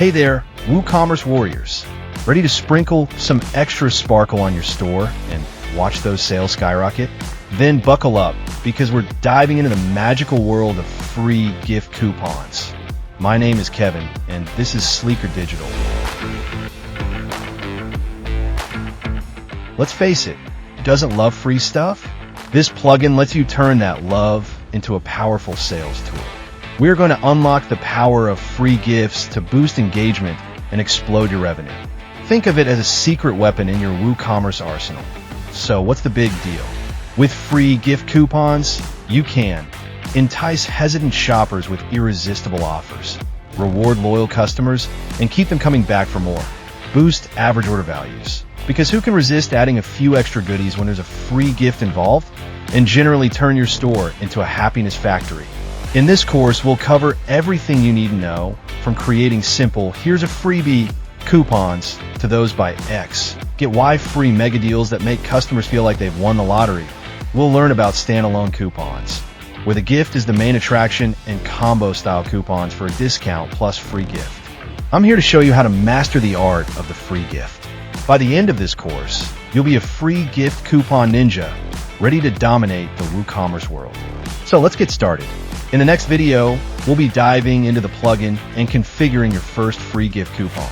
Hey there, WooCommerce warriors. Ready to sprinkle some extra sparkle on your store and watch those sales skyrocket? Then buckle up, because we're diving into the magical world of free gift coupons. My name is Kevin, and this is Sleekr Digital. Let's face it, who doesn't love free stuff? This plugin lets you turn that love into a powerful sales tool. We're going to unlock the power of free gifts to boost engagement and explode your revenue. Think of it as a secret weapon in your WooCommerce arsenal. So what's the big deal? With free gift coupons, you can entice hesitant shoppers with irresistible offers, reward loyal customers, and keep them coming back for more. Boost average order values, because who can resist adding a few extra goodies when there's a free gift involved? And generally turn your store into a happiness factory. In this course, we'll cover everything you need to know, from creating simple "here's a freebie" coupons to those by X. Get Y free mega deals that make customers feel like they've won the lottery. We'll learn about standalone coupons, where the gift is the main attraction, and combo style coupons for a discount plus free gift. I'm here to show you how to master the art of the free gift. By the end of this course, you'll be a free gift coupon ninja, ready to dominate the WooCommerce world. So let's get started. In the next video, we'll be diving into the plugin and configuring your first free gift coupon.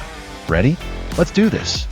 Ready? Let's do this.